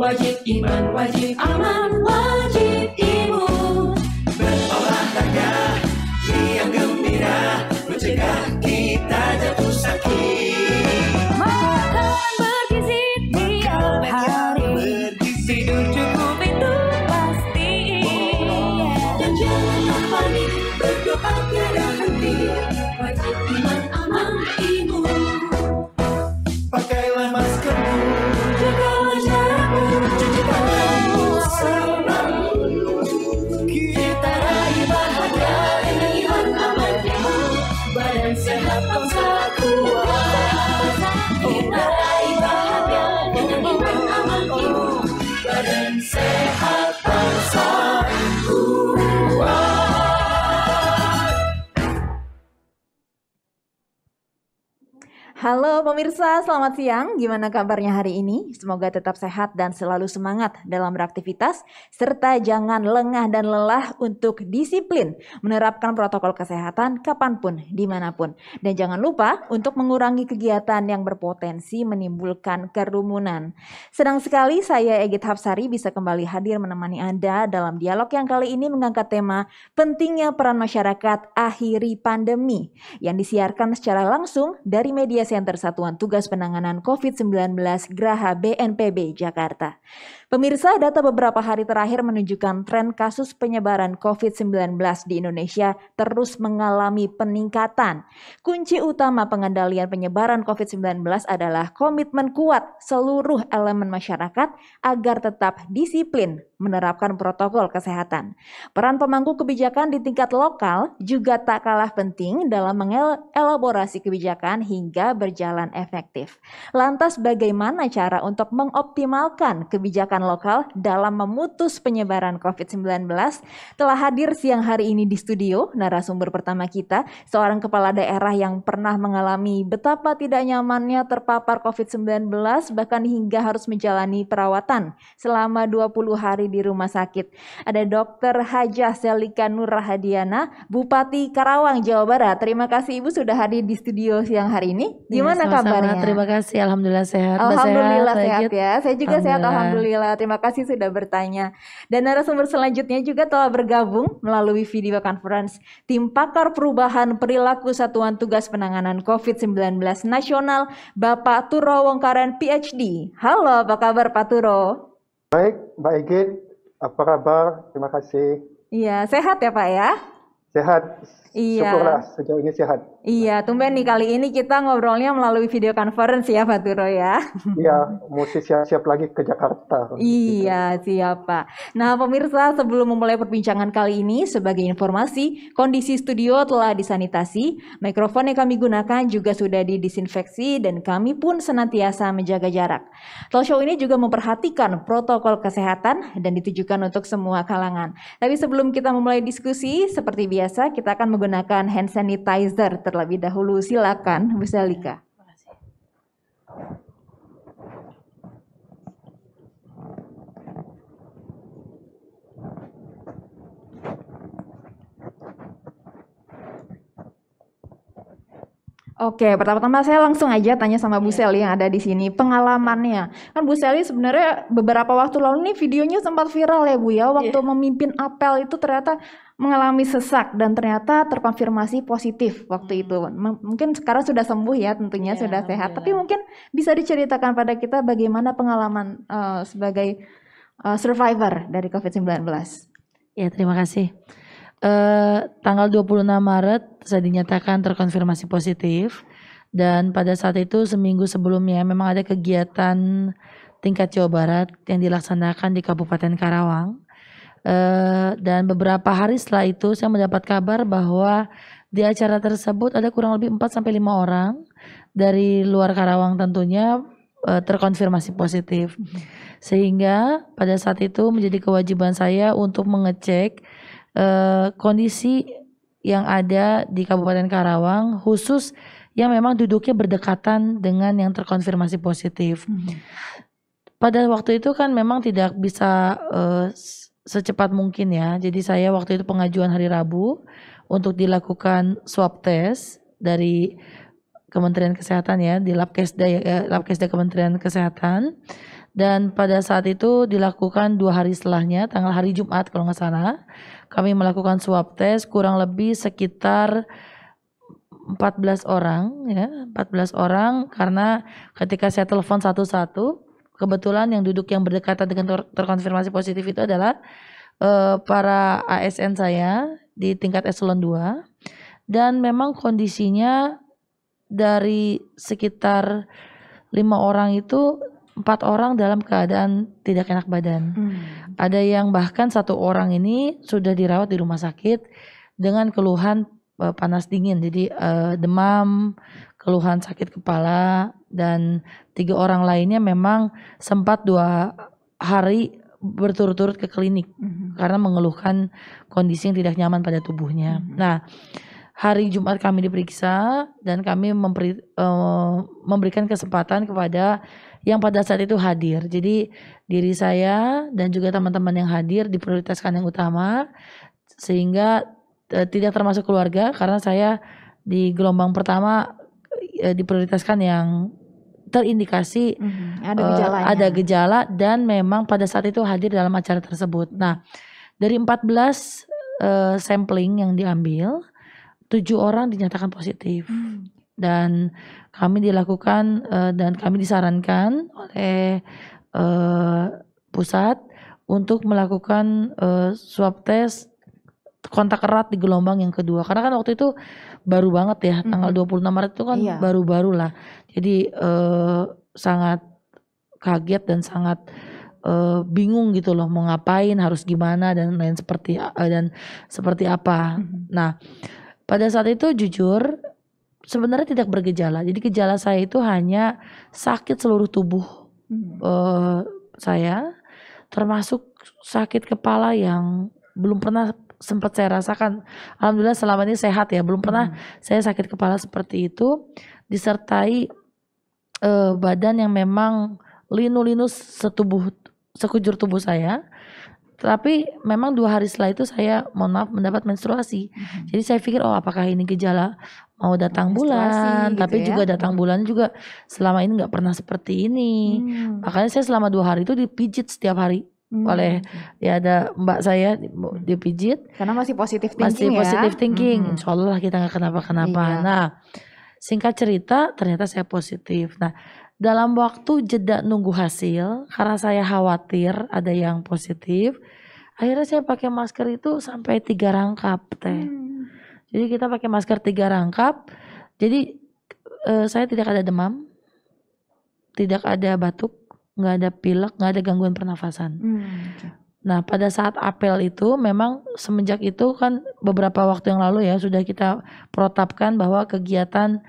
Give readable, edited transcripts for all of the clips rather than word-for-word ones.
Wajib iman, wajib aman, wajib imun. Berolahraga, riang gembira, mencegah kita jatuh sakit. Makan bergizi tiap hari, tidur cukup itu pasti. Dan jangan panik, berdoa tiada henti. Wajib iman, aman, imun. Pakailah maskermu, Jagalah jarakmu, cuci tanganmu selalu. kita raih bahagia dengan iman, aman, imun. Badan sehat, bangsa kuat. Kita raih bahagia dengan iman, aman, imun. Badan sehat, bangsa kuat. Halo pemirsa, selamat siang. Gimana kabarnya hari ini? Semoga tetap sehat dan selalu semangat dalam beraktivitas, serta jangan lengah dan lelah untuk disiplin menerapkan protokol kesehatan kapanpun, dimanapun. Dan jangan lupa untuk mengurangi kegiatan yang berpotensi menimbulkan kerumunan. Senang sekali saya Egit Hapsari bisa kembali hadir menemani Anda dalam dialog yang kali ini mengangkat tema pentingnya peran masyarakat akhiri pandemi yang disiarkan secara langsung dari Media Center Satuan Tugas Penanganan COVID-19 Graha BNPB Jakarta. Pemirsa, data beberapa hari terakhir menunjukkan tren kasus penyebaran COVID-19 di Indonesia terus mengalami peningkatan. Kunci utama pengendalian penyebaran COVID-19 adalah komitmen kuat seluruh elemen masyarakat agar tetap disiplin menerapkan protokol kesehatan. Peran pemangku kebijakan di tingkat lokal juga tak kalah penting dalam mengelaborasi kebijakan hingga berjalan efektif. Lantas bagaimana cara untuk mengoptimalkan kebijakan lokal dalam memutus penyebaran COVID-19? Telah hadir siang hari ini di studio narasumber pertama kita, seorang kepala daerah yang pernah mengalami betapa tidak nyamannya terpapar COVID-19 bahkan hingga harus menjalani perawatan selama 20 hari di rumah sakit. Ada Dr. Hajah Selika Nur Rahadiana, Bupati Karawang, Jawa Barat. Terima kasih Ibu sudah hadir di studio siang hari ini. Gimana kabarnya? Terima kasih, alhamdulillah sehat. Alhamdulillah sehat, sehat ya. Saya juga sehat, alhamdulillah. Terima kasih sudah bertanya. Dan narasumber selanjutnya juga telah bergabung melalui video conference Tim Pakar Perubahan Perilaku Satuan Tugas Penanganan COVID-19 Nasional, Bapak Turo Wongkaren PhD. Halo, apa kabar Pak Turo? Baik, Mbak Egit, apa kabar? Terima kasih. Iya, sehat ya Pak ya? Sehat, Iya. syukurlah sejauh ini sehat. Iya, tumben nih kali ini kita ngobrolnya melalui video conference ya Pak Turo ya. Iya, mesti siap-siap lagi ke Jakarta. Iya, siap Pak. Nah pemirsa, sebelum memulai perbincangan kali ini, sebagai informasi, kondisi studio telah disanitasi, mikrofon yang kami gunakan juga sudah didisinfeksi, dan kami pun senantiasa menjaga jarak. Talk show ini juga memperhatikan protokol kesehatan dan ditujukan untuk semua kalangan. Tapi sebelum kita memulai diskusi, seperti biasa kita akan menggunakan hand sanitizer terlebih dahulu. Silakan, Bu Selika. Oke, pertama-tama saya langsung aja tanya sama Bu Seli yang ada di sini, pengalamannya. Kan Bu Seli sebenarnya beberapa waktu lalu nih videonya sempat viral ya Bu ya, waktu memimpin apel itu ternyata mengalami sesak dan ternyata terkonfirmasi positif waktu itu. Mungkin sekarang sudah sembuh ya, tentunya sudah sehat. Tapi mungkin bisa diceritakan pada kita bagaimana pengalaman sebagai survivor dari COVID-19. Ya, terima kasih. Tanggal 26 Maret saya dinyatakan terkonfirmasi positif, dan pada saat itu seminggu sebelumnya memang ada kegiatan tingkat Jawa Barat yang dilaksanakan di Kabupaten Karawang, dan beberapa hari setelah itu saya mendapat kabar bahwa di acara tersebut ada kurang lebih 4-5 orang dari luar Karawang tentunya terkonfirmasi positif, sehingga pada saat itu menjadi kewajiban saya untuk mengecek kondisi yang ada di Kabupaten Karawang, khusus yang memang duduknya berdekatan dengan yang terkonfirmasi positif. Pada waktu itu kan memang tidak bisa secepat mungkin ya. Jadi saya waktu itu pengajuan hari Rabu untuk dilakukan swab test dari Kementerian Kesehatan ya, di Labkesda Kementerian Kesehatan. Dan pada saat itu dilakukan 2 hari setelahnya, tanggal hari Jumat kalau nggak salah, kami melakukan swab test kurang lebih sekitar 14 orang ya, 14 orang, karena ketika saya telepon satu-satu, kebetulan yang duduk yang berdekatan dengan terkonfirmasi positif itu adalah para ASN saya di tingkat eselon 2, dan memang kondisinya dari sekitar 5 orang itu 4 orang dalam keadaan tidak enak badan. Ada yang bahkan 1 orang ini sudah dirawat di rumah sakit dengan keluhan panas dingin, jadi demam, keluhan sakit kepala, dan 3 orang lainnya memang sempat 2 hari berturut-turut ke klinik karena mengeluhkan kondisi yang tidak nyaman pada tubuhnya. Nah, hari Jumat kami diperiksa dan kami memberikan kesempatan kepada yang pada saat itu hadir. Jadi diri saya dan juga teman-teman yang hadir diprioritaskan yang utama, sehingga tidak termasuk keluarga, karena saya di gelombang pertama diprioritaskan yang terindikasi ada gejala dan memang pada saat itu hadir dalam acara tersebut. Nah, dari 14 sampling yang diambil, 7 orang dinyatakan positif. Dan kami dilakukan dan kami disarankan oleh pusat untuk melakukan swab test kontak erat di gelombang yang kedua, karena kan waktu itu baru banget ya, tanggal 26 Maret itu kan baru-baru lah, jadi sangat kaget dan sangat bingung gitu loh, mau ngapain, harus gimana dan lain seperti apa. Nah, pada saat itu jujur sebenarnya tidak bergejala. Jadi gejala saya itu hanya sakit seluruh tubuh saya, termasuk sakit kepala yang belum pernah sempat saya rasakan. Alhamdulillah selama ini sehat ya, belum pernah saya sakit kepala seperti itu, disertai badan yang memang linu-linu sekujur tubuh saya. Tapi memang 2 hari setelah itu saya mohon maaf mendapat menstruasi. Jadi saya pikir apakah ini gejala mau datang bulan, gitu tapi juga datang bulan juga selama ini nggak pernah seperti ini. Makanya saya selama 2 hari itu dipijit setiap hari oleh ya ada mbak saya dipijit. Karena masih positif thinking, masih positif thinking. Insya Allah kita nggak kenapa-kenapa. Nah, singkat cerita ternyata saya positif. Nah, dalam waktu jeda nunggu hasil, karena saya khawatir ada yang positif, akhirnya saya pakai masker itu sampai 3 rangkap teh. Jadi kita pakai masker 3 rangkap. Jadi saya tidak ada demam, tidak ada batuk, nggak ada pilek, nggak ada gangguan pernafasan. Nah, pada saat apel itu memang semenjak itu kan beberapa waktu yang lalu ya sudah kita protapkan bahwa kegiatan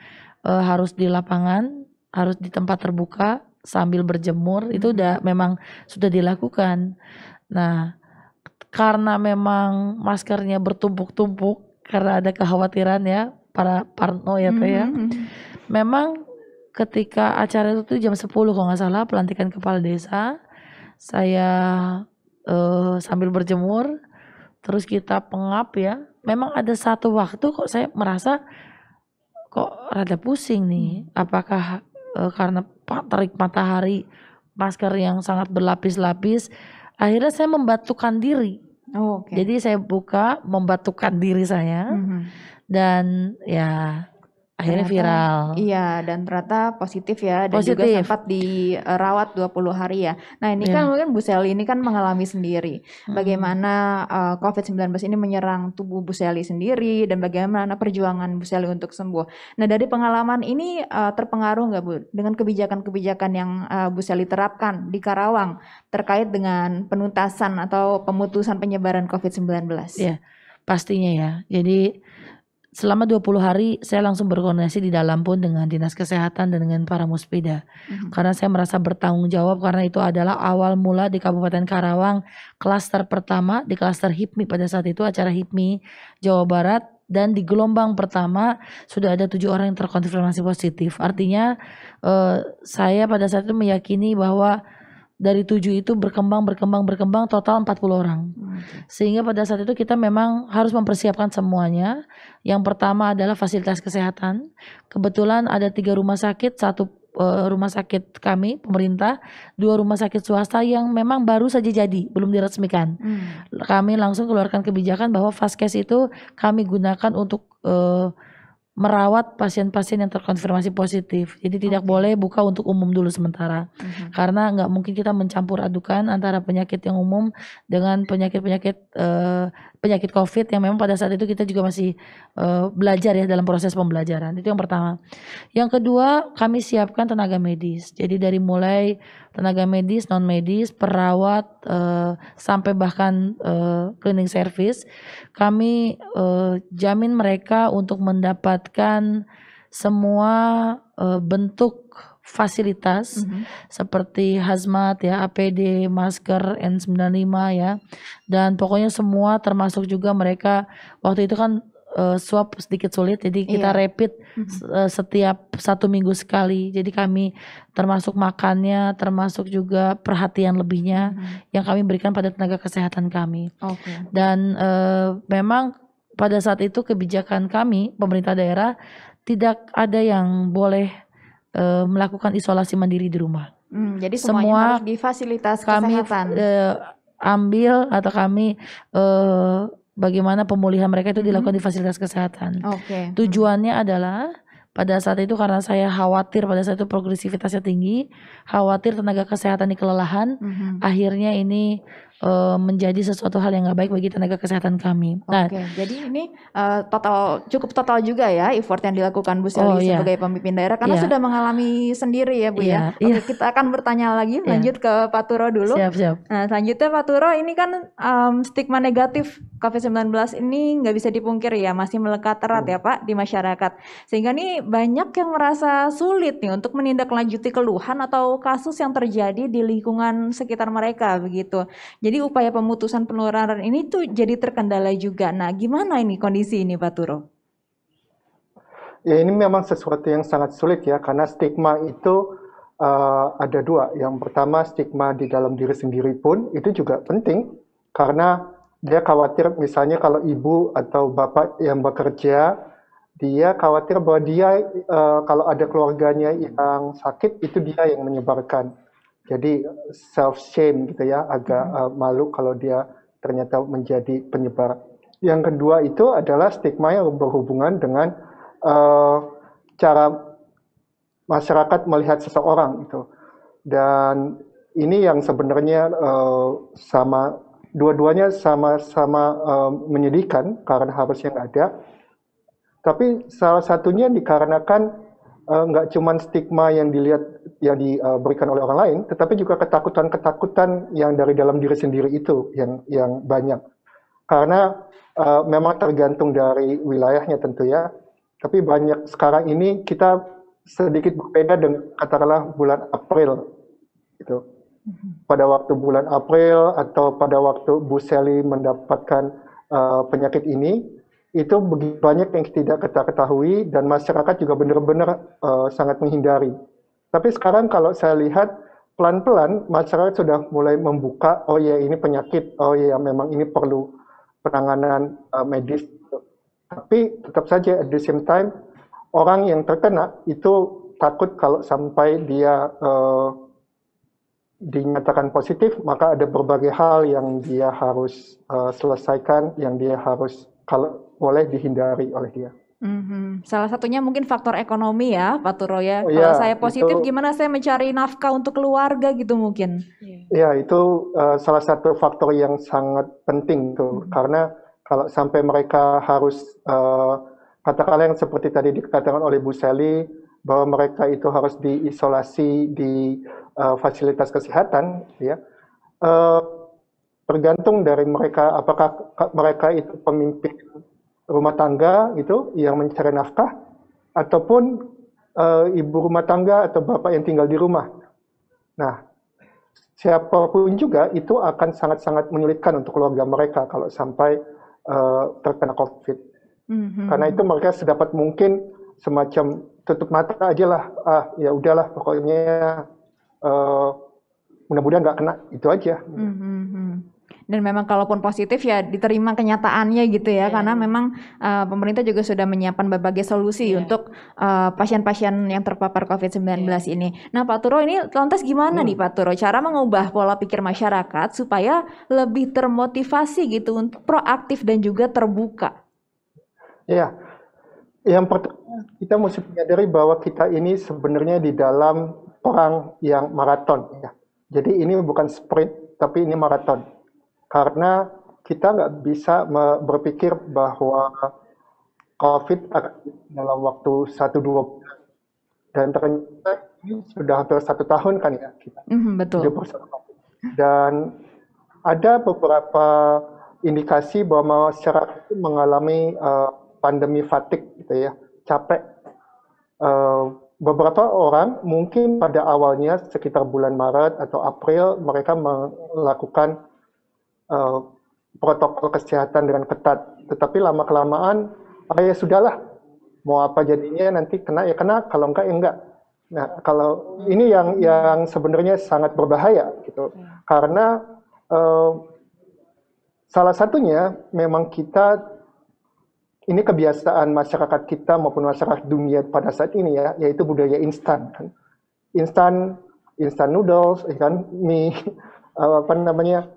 harus di lapangan, harus di tempat terbuka sambil berjemur, itu udah memang sudah dilakukan. Nah, karena memang maskernya bertumpuk-tumpuk karena ada kekhawatiran ya para parno ya teh ya. Memang ketika acara itu jam 10 kalau nggak salah, pelantikan kepala desa, saya sambil berjemur, terus kita pengap ya. Memang ada satu waktu kok saya merasa kok rada pusing nih, apakah karena terik matahari, masker yang sangat berlapis-lapis, akhirnya saya membatukkan diri. Jadi saya buka, membatukkan diri saya, dan ya akhirnya viral. Iya, dan ternyata positif ya, dan juga sempat dirawat 20 hari ya. Nah, ini kan mungkin Bu Sally ini kan mengalami sendiri bagaimana COVID-19 ini menyerang tubuh Bu Sally sendiri, dan bagaimana perjuangan Bu Sally untuk sembuh. Nah, dari pengalaman ini terpengaruh nggak Bu dengan kebijakan-kebijakan yang Bu Sally terapkan di Karawang terkait dengan penuntasan atau pemutusan penyebaran COVID-19? Iya, pastinya ya. Jadi selama 20 hari saya langsung berkoordinasi di dalam pun dengan Dinas Kesehatan dan dengan para muspida. Karena saya merasa bertanggung jawab, karena itu adalah awal mula di Kabupaten Karawang, klaster pertama di klaster HIPMI pada saat itu, acara HIPMI Jawa Barat, dan di gelombang pertama sudah ada 7 orang yang terkonfirmasi positif. Artinya saya pada saat itu meyakini bahwa dari 7 itu berkembang total 40 orang. Sehingga pada saat itu kita memang harus mempersiapkan semuanya. Yang pertama adalah fasilitas kesehatan. Kebetulan ada 3 rumah sakit, 1 rumah sakit kami pemerintah, 2 rumah sakit swasta yang memang baru saja jadi, belum diresmikan. Kami langsung keluarkan kebijakan bahwa Vaskes itu kami gunakan untuk merawat pasien-pasien yang terkonfirmasi positif. Jadi tidak boleh buka untuk umum dulu sementara. Karena nggak mungkin kita mencampur adukan antara penyakit yang umum dengan penyakit COVID yang memang pada saat itu kita juga masih belajar ya dalam proses pembelajaran. Itu yang pertama. Yang kedua, kami siapkan tenaga medis. Jadi dari mulai tenaga medis, non medis, perawat sampai bahkan cleaning service, kami jamin mereka untuk mendapatkan semua bentuk fasilitas seperti hazmat ya, APD, masker, N95 ya, dan pokoknya semua termasuk juga mereka waktu itu kan swab sedikit sulit, jadi kita rapid setiap 1 minggu sekali. Jadi kami termasuk makannya, termasuk juga perhatian lebihnya yang kami berikan pada tenaga kesehatan kami. Dan memang pada saat itu kebijakan kami pemerintah daerah tidak ada yang boleh melakukan isolasi mandiri di rumah. Jadi semuanya harus di fasilitas kami kesehatan. ambil atau kami bagaimana pemulihan mereka itu dilakukan di fasilitas kesehatan. Tujuannya adalah pada saat itu karena saya khawatir pada saat itu progresivitasnya tinggi, khawatir tenaga kesehatan ini kelelahan, akhirnya ini menjadi sesuatu hal yang nggak baik bagi tenaga kesehatan kami. Nah, Jadi ini cukup total juga ya effort yang dilakukan Bu Sally sebagai pemimpin daerah karena sudah mengalami sendiri ya Bu ya. Kita akan bertanya lagi, lanjut ke Pak Turo dulu. Siap. Nah, selanjutnya Pak Turo, ini kan stigma negatif COVID-19 ini nggak bisa dipungkiri ya, masih melekat erat ya Pak di masyarakat. Sehingga nih banyak yang merasa sulit nih untuk menindaklanjuti keluhan atau kasus yang terjadi di lingkungan sekitar mereka begitu. Jadi upaya pemutusan penularan ini tuh jadi terkendala juga. Nah, gimana ini kondisi ini Pak Turo? Ya, ini memang sesuatu yang sangat sulit ya, karena stigma itu ada 2. Yang pertama, stigma di dalam diri sendiri pun itu juga penting, karena dia khawatir misalnya kalau ibu atau bapak yang bekerja, dia khawatir bahwa dia kalau ada keluarganya yang sakit, itu dia yang menyebarkan. Jadi self shame gitu ya, agak malu kalau dia ternyata menjadi penyebar. Yang kedua itu adalah stigma yang berhubungan dengan cara masyarakat melihat seseorang itu. Dan ini yang sebenarnya dua-duanya sama-sama menyedihkan karena harusnya nggak ada. Tapi salah satunya dikarenakan nggak cuma stigma yang diberikan oleh orang lain, tetapi juga ketakutan-ketakutan yang dari dalam diri sendiri itu yang banyak. Karena memang tergantung dari wilayahnya tentu ya. Tapi banyak sekarang ini kita sedikit berbeda dengan katakanlah bulan April gitu. Pada waktu bulan April atau pada waktu Bu Sally mendapatkan penyakit ini, itu begitu banyak yang tidak kita ketahui dan masyarakat juga benar-benar sangat menghindari. Tapi sekarang kalau saya lihat pelan-pelan masyarakat sudah mulai membuka, oh ya ini penyakit, oh ya memang ini perlu penanganan medis. Tapi tetap saja at the same time orang yang terkena itu takut kalau sampai dia dinyatakan positif, maka ada berbagai hal yang dia harus selesaikan, yang dia harus kalau boleh dihindari oleh dia. Salah satunya mungkin faktor ekonomi ya Pak Turo ya. Kalau saya positif gimana saya mencari nafkah untuk keluarga gitu mungkin. Ya itu salah satu faktor yang sangat penting tuh. Karena kalau sampai mereka harus katakanlah yang seperti tadi dikatakan oleh Bu Sally bahwa mereka itu harus diisolasi di fasilitas kesehatan ya. Tergantung dari mereka, apakah mereka itu pemimpin rumah tangga itu yang mencari nafkah, ataupun ibu rumah tangga atau bapak yang tinggal di rumah. Nah, siapapun juga itu akan sangat-sangat menyulitkan untuk keluarga mereka kalau sampai terkena COVID. Karena itu mereka sedapat mungkin semacam tutup mata aja lah, ya udahlah pokoknya mudah-mudahan nggak kena, itu aja. Dan memang kalaupun positif ya diterima kenyataannya gitu ya, karena memang pemerintah juga sudah menyiapkan berbagai solusi untuk pasien-pasien yang terpapar COVID-19 ini. Nah Pak Turo, ini lantas gimana nih Pak Turo cara mengubah pola pikir masyarakat supaya lebih termotivasi gitu untuk proaktif dan juga terbuka? Ya, yang pertama kita mesti menyadari bahwa kita ini sebenarnya di dalam perang yang maraton ya. Jadi ini bukan sprint tapi ini maraton. Karena kita nggak bisa berpikir bahwa COVID akan dalam waktu 1-2 bulan. Dan ternyata ini sudah hampir 1 tahun kan ya kita Betul. hidup bersama COVID. Dan ada beberapa indikasi bahwa masyarakat itu mengalami pandemi fatigue gitu ya, capek. Beberapa orang mungkin pada awalnya sekitar bulan Maret atau April mereka melakukan protokol kesehatan dengan ketat, tetapi lama-kelamaan ya sudahlah, mau apa jadinya, nanti kena ya kena, kalau enggak ya enggak. Nah, kalau ini yang sebenarnya sangat berbahaya gitu, karena salah satunya memang kita ini kebiasaan masyarakat kita maupun masyarakat dunia pada saat ini ya, yaitu budaya instan kan, instan noodles, kan, mie, apa namanya,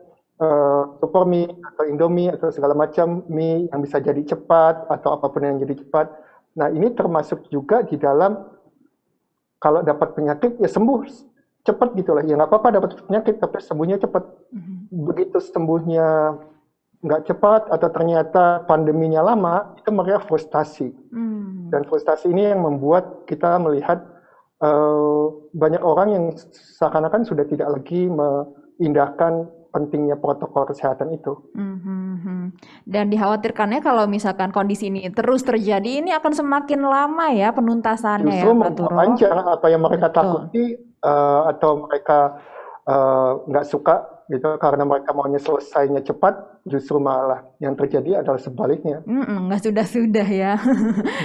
super mie atau indomie atau segala macam mie yang bisa jadi cepat atau apapun yang jadi cepat. Nah ini termasuk juga di dalam kalau dapat penyakit ya sembuh cepat gitulah. Ya nggak apa-apa dapat penyakit tapi sembuhnya cepat. Begitu sembuhnya nggak cepat atau ternyata pandeminya lama, itu mereka frustasi. Dan frustasi ini yang membuat kita melihat banyak orang yang seakan-akan sudah tidak lagi mengindahkan pentingnya protokol kesehatan itu. Dan dikhawatirkannya kalau misalkan kondisi ini terus terjadi, ini akan semakin lama ya penuntasannya. Justru ya Pak Turo. memperpanjang apa yang mereka takuti atau mereka nggak suka gitu, karena mereka maunya selesainya cepat, justru malah yang terjadi adalah sebaliknya. Nggak sudah-sudah ya.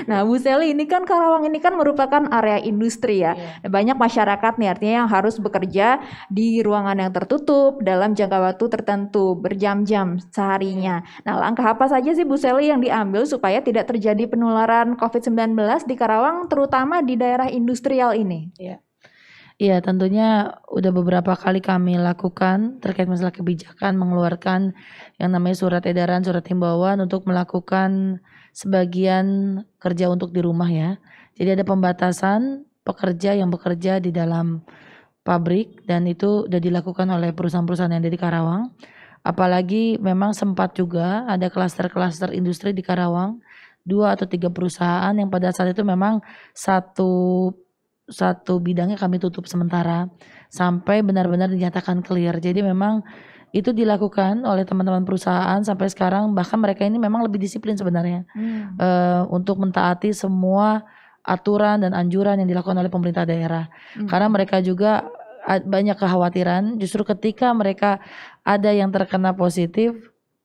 Nah Bu Sally, ini kan Karawang ini kan merupakan area industri ya. Banyak masyarakat nih artinya yang harus bekerja di ruangan yang tertutup dalam jangka waktu tertentu, berjam-jam seharinya. Nah langkah apa saja sih Bu Sally yang diambil supaya tidak terjadi penularan COVID-19 di Karawang, terutama di daerah industrial ini? Iya, tentunya udah beberapa kali kami lakukan terkait masalah kebijakan, mengeluarkan yang namanya surat edaran, surat himbauan untuk melakukan sebagian kerja untuk di rumah ya. Jadi ada pembatasan pekerja yang bekerja di dalam pabrik dan itu udah dilakukan oleh perusahaan-perusahaan yang ada di Karawang. Apalagi memang sempat juga ada klaster-klaster industri di Karawang, 2 atau 3 perusahaan yang pada saat itu memang satu bidangnya kami tutup sementara sampai benar-benar dinyatakan clear. Jadi memang itu dilakukan oleh teman-teman perusahaan sampai sekarang, bahkan mereka ini memang lebih disiplin sebenarnya untuk mentaati semua aturan dan anjuran yang dilakukan oleh pemerintah daerah. Karena mereka juga banyak kekhawatiran justru ketika mereka ada yang terkena positif,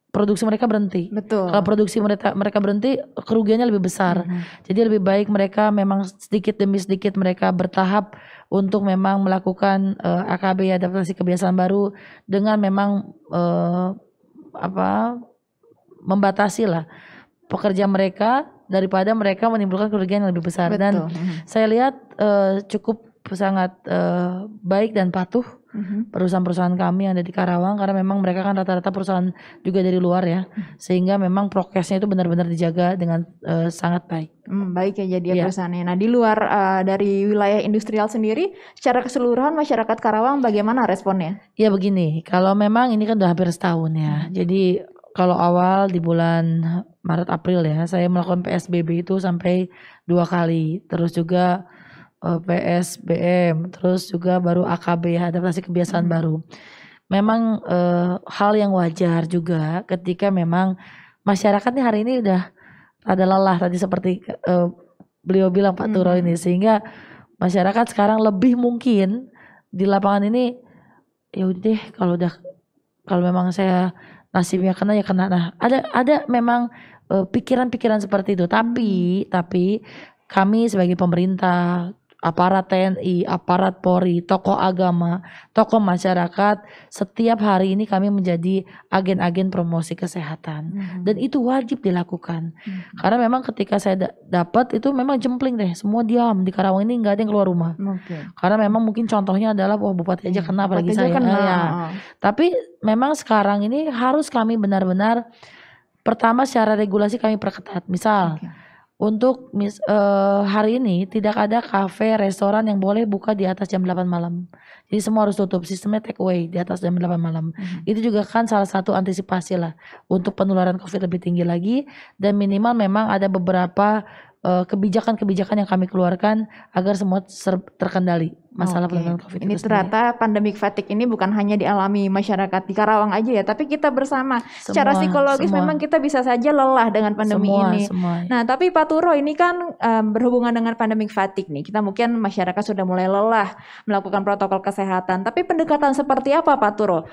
produksi mereka berhenti. Betul. Kalau produksi mereka berhenti, kerugiannya lebih besar. Jadi lebih baik mereka memang sedikit demi sedikit mereka bertahap untuk memang melakukan AKB, adaptasi kebiasaan baru, dengan memang membatasi lah pekerja mereka daripada mereka menimbulkan kerugian yang lebih besar. Betul. Dan saya lihat cukup sangat baik dan patuh perusahaan-perusahaan kami yang ada di Karawang, karena memang mereka kan rata-rata perusahaan juga dari luar ya, sehingga memang prokesnya itu benar-benar dijaga dengan sangat baik. Baik ya jadi perusahaannya. Nah di luar dari wilayah industrial sendiri, secara keseluruhan masyarakat Karawang bagaimana responnya? Ya begini, kalau memang ini kan udah hampir setahun ya, jadi kalau awal di bulan Maret April ya, saya melakukan PSBB itu sampai 2 kali, terus juga PSBM, terus juga baru AKB, adaptasi kebiasaan baru. Memang hal yang wajar juga ketika memang masyarakat nih hari ini udah ada lelah tadi seperti beliau bilang Pak Turo ini, sehingga masyarakat sekarang lebih mungkin di lapangan ini ya udah deh, kalau memang saya nasibnya kena ya kena. Nah ada memang pikiran-pikiran seperti itu, tapi kami sebagai pemerintah aparat TNI, aparat Polri, tokoh agama, tokoh masyarakat, setiap hari ini kami menjadi agen-agen promosi kesehatan. Dan itu wajib dilakukan. Karena memang ketika saya dapat itu memang jempling deh, semua diam. Di Karawang ini nggak ada yang keluar rumah. Karena memang mungkin contohnya adalah wah bupati aja kena apalagi saya. Ya. Tapi memang sekarang ini harus kami benar-benar pertama secara regulasi kami perketat. Misal untuk hari ini tidak ada kafe, restoran yang boleh buka di atas jam 8 malam. Jadi semua harus tutup, sistemnya take away di atas jam 8 malam. Itu juga kan salah satu antisipasi lah untuk penularan COVID lebih tinggi lagi, dan minimal memang ada beberapa kebijakan-kebijakan yang kami keluarkan agar semua terkendali masalah penularan COVID. Ini ternyata pandemic fatigue ini bukan hanya dialami masyarakat di Karawang aja ya, tapi kita bersama. Secara psikologis memang kita bisa saja lelah dengan pandemi ini. Nah, tapi Pak Turo ini kan berhubungan dengan pandemic fatigue nih. Kita mungkin masyarakat sudah mulai lelah melakukan protokol kesehatan. Tapi pendekatan seperti apa Pak Turo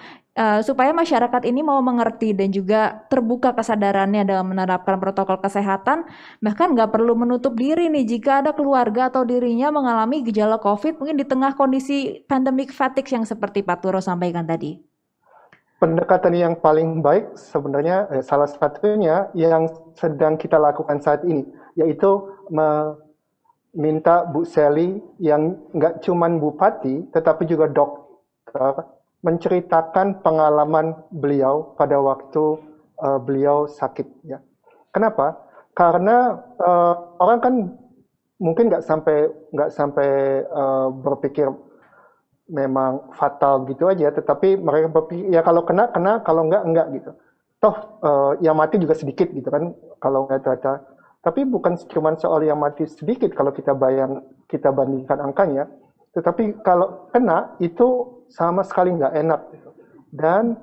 supaya masyarakat ini mau mengerti dan juga terbuka kesadarannya dalam menerapkan protokol kesehatan, bahkan nggak perlu menutup diri nih jika ada keluarga atau dirinya mengalami gejala COVID mungkin di tengah kondisi pandemic fatigue yang seperti Pak Turo sampaikan tadi. Pendekatan yang paling baik sebenarnya salah satunya yang sedang kita lakukan saat ini, yaitu meminta Bu Sally yang nggak cuman bupati tetapi juga dokter menceritakan pengalaman beliau pada waktu beliau sakit. Ya. Kenapa? Karena orang kan mungkin nggak sampai berpikir memang fatal gitu aja, tetapi mereka berpikir ya kalau kena, kalau enggak gitu. Toh yang mati juga sedikit gitu kan kalau nggak ternyata. Tapi bukan cuma soal yang mati sedikit kalau kita bandingkan angkanya, tetapi kalau kena itu sama sekali nggak enak. Dan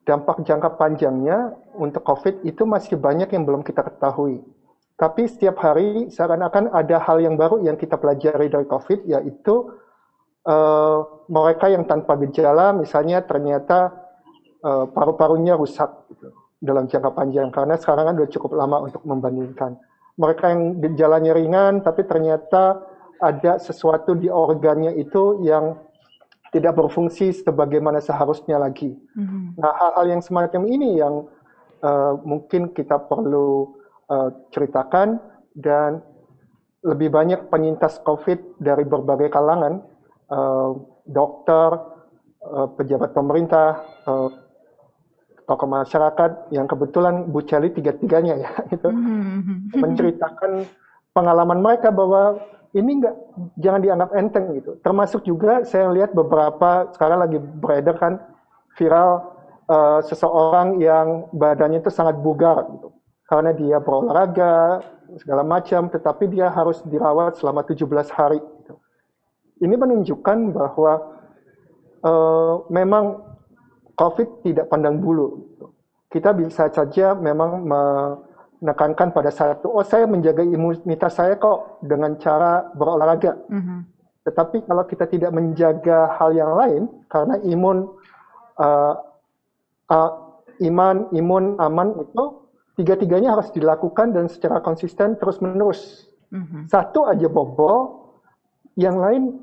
dampak jangka panjangnya untuk COVID itu masih banyak yang belum kita ketahui. Tapi setiap hari seakan-akan ada hal yang baru yang kita pelajari dari COVID, yaitu mereka yang tanpa gejala misalnya ternyata paru-parunya rusak gitu, dalam jangka panjang. Karena sekarang kan udah cukup lama untuk membandingkan. Mereka yang gejalanya ringan tapi ternyata ada sesuatu di organnya itu yang tidak berfungsi sebagaimana seharusnya lagi. Nah, hal-hal yang semacam ini yang mungkin kita perlu ceritakan, dan lebih banyak penyintas COVID dari berbagai kalangan, dokter, pejabat pemerintah, tokoh masyarakat, yang kebetulan Bu Sally tiga-tiganya ya, gitu, menceritakan pengalaman mereka bahwa ini jangan dianggap enteng gitu. Termasuk juga saya lihat beberapa sekarang lagi beredar kan viral seseorang yang badannya itu sangat bugar gitu. Karena dia berolahraga segala macam, tetapi dia harus dirawat selama 17 hari gitu. Ini menunjukkan bahwa memang COVID tidak pandang bulu gitu. Kita bisa saja memang menekankan pada satu, saya menjaga imunitas saya kok dengan cara berolahraga. Tetapi kalau kita tidak menjaga hal yang lain, karena imun aman itu tiga-tiganya harus dilakukan dan secara konsisten terus-menerus. Satu aja bobol, yang lain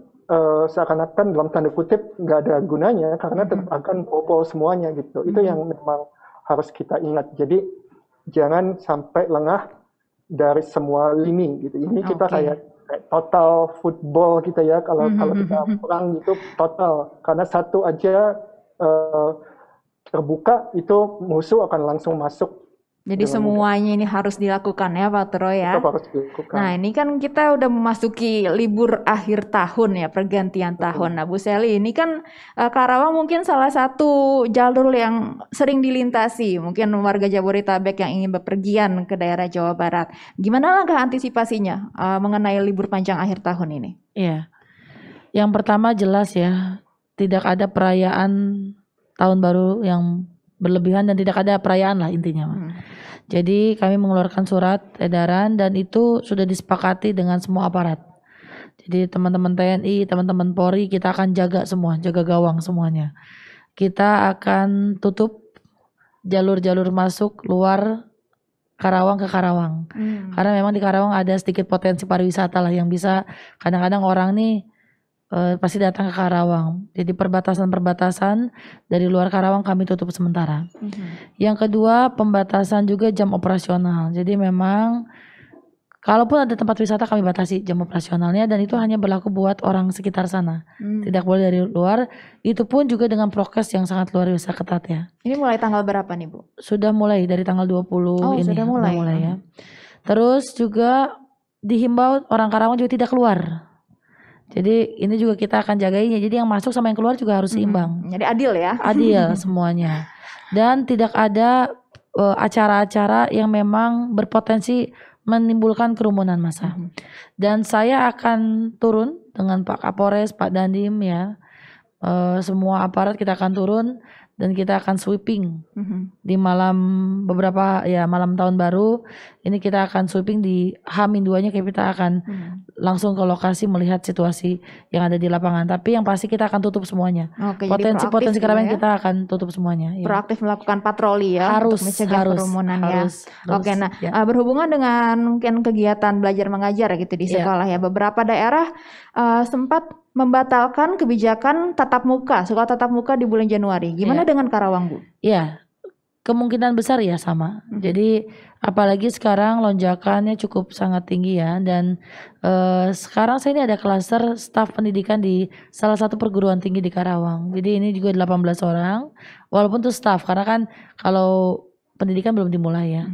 seakan-akan dalam tanda kutip nggak ada gunanya karena tetap akan bobol semuanya gitu. Itu yang memang harus kita ingat. Jadi jangan sampai lengah dari semua lini gitu. Ini kita kayak total football kita ya, kalau kita perang gitu total, karena satu aja terbuka itu musuh akan langsung masuk. Jadi semuanya ini harus dilakukan ya Pak Turo ya. Nah ini kan kita udah memasuki libur akhir tahun ya, pergantian tahun. Nah Bu Sally, ini kan Karawang mungkin salah satu jalur yang sering dilintasi. Mungkin warga Jabodetabek yang ingin bepergian ke daerah Jawa Barat. Gimana langkah antisipasinya mengenai libur panjang akhir tahun ini? Iya, yang pertama jelas ya, tidak ada perayaan tahun baru yang berlebihan dan tidak ada perayaan lah intinya. Jadi kami mengeluarkan surat edaran dan itu sudah disepakati dengan semua aparat. Jadi teman-teman TNI, teman-teman Polri, kita akan jaga semua, jaga gawang semuanya. Kita akan tutup jalur-jalur masuk luar Karawang ke Karawang. Karena memang di Karawang ada sedikit potensi pariwisata lah yang bisa kadang-kadang orang nih pasti datang ke Karawang. Jadi perbatasan-perbatasan dari luar Karawang kami tutup sementara. Yang kedua, pembatasan juga jam operasional. Jadi memang kalaupun ada tempat wisata kami batasi jam operasionalnya dan itu hanya berlaku buat orang sekitar sana. Tidak boleh dari luar. Itu pun juga dengan prokes yang sangat luar biasa ketat ya. Ini mulai tanggal berapa nih Bu? Sudah mulai dari tanggal 20 ini. Sudah mulai. Ya. Terus juga dihimbau orang Karawang juga tidak keluar. Jadi ini juga kita akan jagainnya. Jadi yang masuk sama yang keluar juga harus seimbang. Jadi adil ya? Adil semuanya. Dan tidak ada acara-acara yang memang berpotensi menimbulkan kerumunan massa. Dan saya akan turun dengan Pak Kapolres, Pak Dandim ya. Semua aparat kita akan turun dan kita akan sweeping di malam malam tahun baru ini kita akan sweeping di H-2-nya kita akan langsung ke lokasi melihat situasi yang ada di lapangan, tapi yang pasti kita akan tutup semuanya. Potensi keramaian kita akan tutup semuanya ya. Proaktif melakukan patroli ya untuk mencegah kerumunan ya. Oke, nah berhubungan dengan mungkin kegiatan belajar mengajar gitu di sekolah ya, beberapa daerah sempat membatalkan kebijakan sekolah tatap muka di bulan Januari. Gimana dengan Karawang, Bu? Iya, kemungkinan besar ya sama. Jadi apalagi sekarang lonjakannya cukup sangat tinggi ya. Dan sekarang saya ini ada klaster staf pendidikan di salah satu perguruan tinggi di Karawang. Jadi ini juga 18 orang. Walaupun itu staf, karena kan kalau pendidikan belum dimulai ya.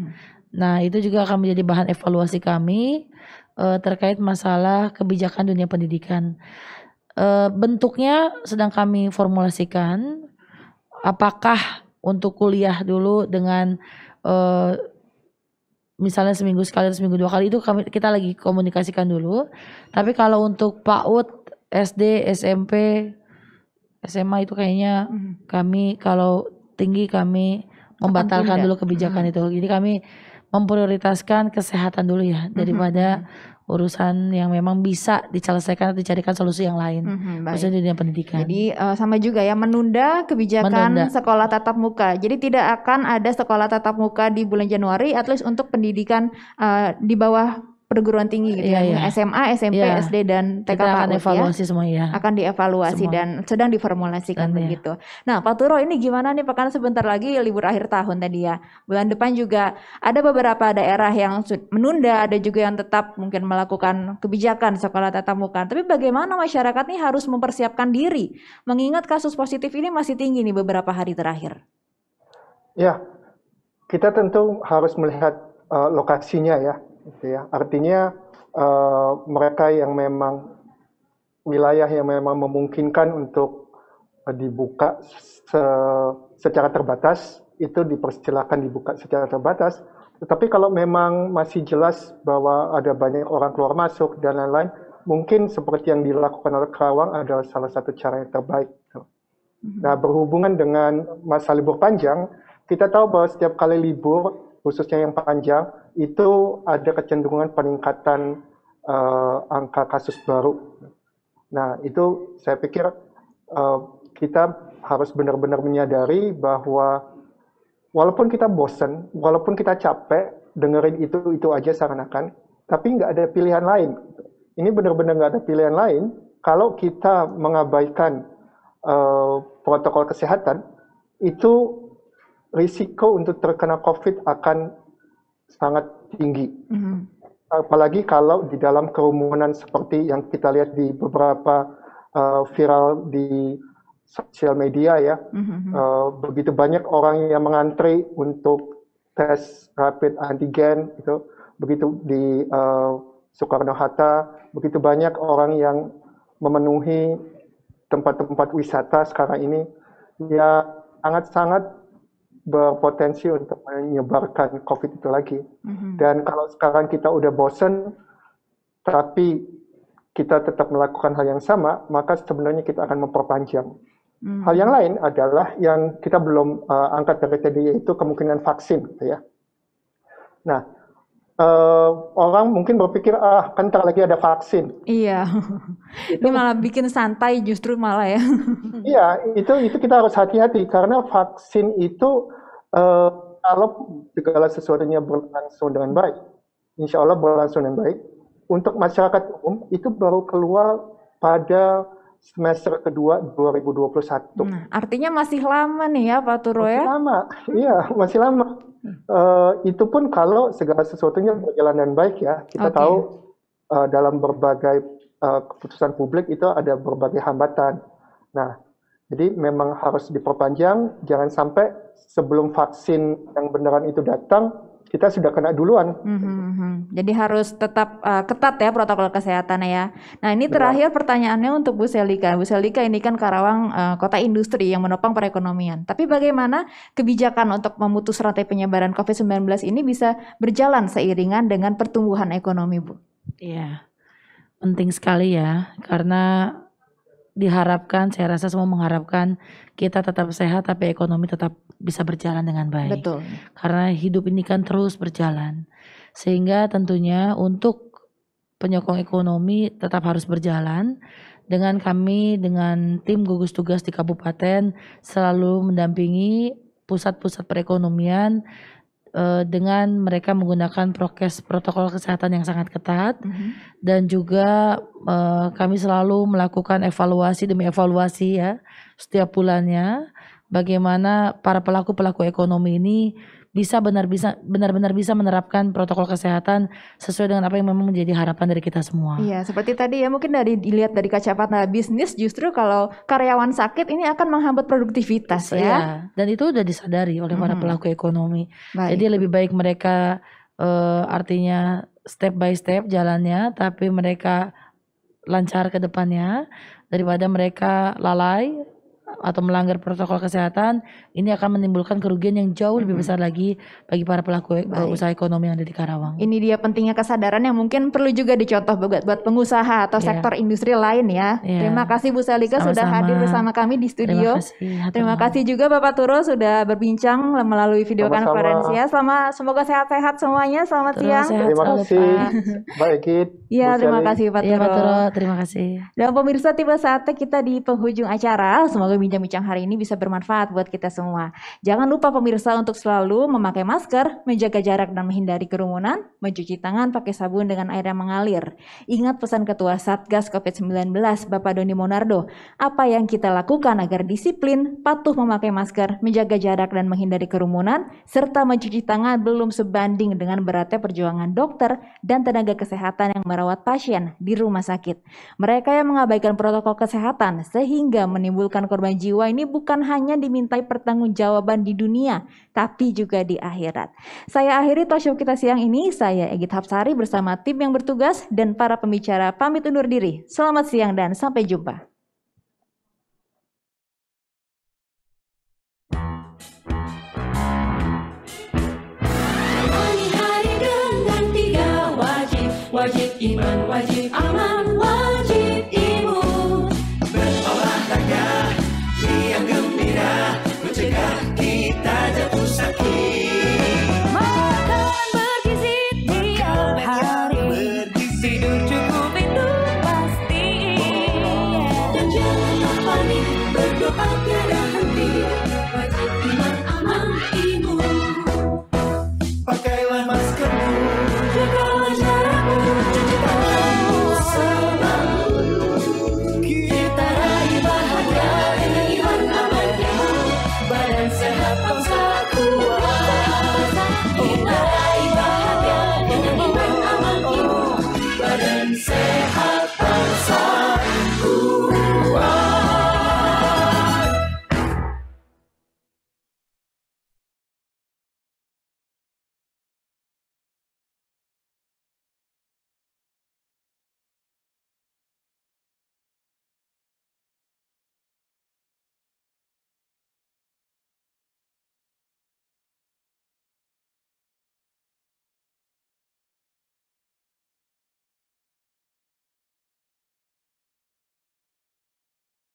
Nah itu juga akan menjadi bahan evaluasi kami terkait masalah kebijakan dunia pendidikan. Bentuknya sedang kami formulasikan, apakah untuk kuliah dulu dengan misalnya seminggu sekali atau seminggu 2 kali, itu kita lagi komunikasikan dulu. Tapi kalau untuk PAUD, SD, SMP, SMA itu kayaknya kami kalau tinggi kami membatalkan dulu kebijakan itu. Jadi kami memprioritaskan kesehatan dulu ya daripada urusan yang memang bisa diselesaikan atau dicarikan solusi yang lain, khususnya di dunia pendidikan. Jadi sama juga ya, menunda kebijakan sekolah tatap muka. Jadi tidak akan ada sekolah tatap muka di bulan Januari, at least untuk pendidikan di bawah perguruan tinggi gitu ya, SMA, SMP, SD dan TK kita akan PAUD evaluasi semua ya. Akan dievaluasi semua. Dan sedang diformulasikan begitu. Nah Pak Turo, ini gimana nih, pekan sebentar lagi libur akhir tahun tadi ya. Bulan depan juga ada beberapa daerah yang menunda, ada juga yang tetap mungkin melakukan kebijakan sekolah tatap muka. Tapi bagaimana masyarakat nih harus mempersiapkan diri, mengingat kasus positif ini masih tinggi nih beberapa hari terakhir. Ya, kita tentu harus melihat lokasinya ya. Gitu ya. Artinya mereka yang memang wilayah yang memang memungkinkan untuk dibuka secara terbatas itu dipersilakan dibuka secara terbatas. Tetapi kalau memang masih jelas bahwa ada banyak orang keluar masuk dan lain-lain, mungkin seperti yang dilakukan oleh Karawang adalah salah satu cara yang terbaik. Nah, berhubungan dengan masa libur panjang, kita tahu bahwa setiap kali libur, khususnya yang panjang, itu ada kecenderungan peningkatan angka kasus baru. Nah, itu saya pikir kita harus benar-benar menyadari bahwa walaupun kita bosan, walaupun kita capek, dengerin itu aja seakan-akan, tapi nggak ada pilihan lain. Ini benar-benar nggak ada pilihan lain kalau kita mengabaikan protokol kesehatan, itu risiko untuk terkena COVID akan sangat tinggi. Apalagi kalau di dalam kerumunan seperti yang kita lihat di beberapa viral di sosial media ya. Begitu banyak orang yang mengantri untuk tes rapid antigen itu. Begitu di Soekarno-Hatta, begitu banyak orang yang memenuhi tempat-tempat wisata sekarang ini, ya sangat-sangat berpotensi untuk menyebarkan COVID itu lagi. Dan kalau sekarang kita udah bosen, tapi kita tetap melakukan hal yang sama, maka sebenarnya kita akan memperpanjang. Hal yang lain adalah yang kita belum angkat dari tadi, yaitu kemungkinan vaksin, gitu ya. Nah, orang mungkin berpikir, kan ntar lagi ada vaksin. Iya, ini malah bikin santai justru malah ya. Iya, itu kita harus hati-hati karena vaksin itu kalau segala sesuatunya berlangsung dengan baik, insya Allah berlangsung dengan baik. Untuk masyarakat umum itu baru keluar pada semester kedua 2021. Artinya masih lama nih ya Pak Turo Masih ya? lama, iya masih lama. Itu pun kalau segala sesuatunya berjalan dengan baik ya. Kita Oke. tahu dalam berbagai keputusan publik itu ada berbagai hambatan. Nah, jadi memang harus diperpanjang, jangan sampai sebelum vaksin yang beneran itu datang, kita sudah kena duluan. Jadi harus tetap ketat ya protokol kesehatannya ya. Nah ini terakhir pertanyaannya untuk Bu Selika. Bu Selika ini kan Karawang kota industri yang menopang perekonomian. Tapi bagaimana kebijakan untuk memutus rantai penyebaran COVID-19 ini bisa berjalan seiringan dengan pertumbuhan ekonomi, Bu? Iya, penting sekali ya, karena diharapkan, saya rasa semua mengharapkan kita tetap sehat tapi ekonomi tetap bisa berjalan dengan baik. Betul. Karena hidup ini kan terus berjalan. Sehingga tentunya untuk penyokong ekonomi tetap harus berjalan. Dengan kami, dengan tim gugus tugas di kabupaten selalu mendampingi pusat-pusat perekonomian dengan mereka menggunakan protokol kesehatan yang sangat ketat. Dan juga kami selalu melakukan evaluasi demi evaluasi ya setiap bulannya, bagaimana para pelaku ekonomi ini bisa benar-benar bisa menerapkan protokol kesehatan sesuai dengan apa yang memang menjadi harapan dari kita semua. Iya, seperti tadi ya mungkin dilihat dari kacamata bisnis, justru kalau karyawan sakit ini akan menghambat produktivitas ya. Iya, dan itu udah disadari oleh para pelaku ekonomi. Baik. Jadi lebih baik mereka artinya step by step jalannya, tapi mereka lancar ke depannya daripada mereka lalai atau melanggar protokol kesehatan. Ini akan menimbulkan kerugian yang jauh lebih besar lagi bagi para pelaku usaha ekonomi yang ada di Karawang. Ini dia pentingnya kesadaran yang mungkin perlu juga dicontoh buat pengusaha atau sektor industri lain ya. Iya. Terima kasih Bu Selika sudah Sama-sama. hadir bersama kami di studio. Terima kasih juga Bapak Turo sudah berbincang melalui video Sama-sama. konferensi ya. Semoga sehat-sehat semuanya. Selamat siang. Terima kasih, Mbak Egit. Iya, Bu terima Sally. kasih Pak Iya Turo. Pak Turo, terima kasih. Dan pemirsa, tiba saatnya kita di penghujung acara. Semoga bincang-bincang hari ini bisa bermanfaat buat kita semua. Jangan lupa pemirsa untuk selalu memakai masker, menjaga jarak dan menghindari kerumunan, mencuci tangan pakai sabun dengan air yang mengalir. Ingat pesan Ketua Satgas COVID-19 Bapak Doni Monardo, apa yang kita lakukan agar disiplin, patuh memakai masker, menjaga jarak dan menghindari kerumunan, serta mencuci tangan belum sebanding dengan beratnya perjuangan dokter dan tenaga kesehatan yang merawat pasien di rumah sakit. Mereka yang mengabaikan protokol kesehatan sehingga menimbulkan korban jiwa ini bukan hanya dimintai pertanggungjawaban di dunia, tapi juga di akhirat. Saya akhiri talk show kita siang ini. Saya Egit Hapsari bersama tim yang bertugas dan para pembicara pamit undur diri. Selamat siang dan sampai jumpa. Jalani hari dengan 3 wajib, wajib iman, wajib amal.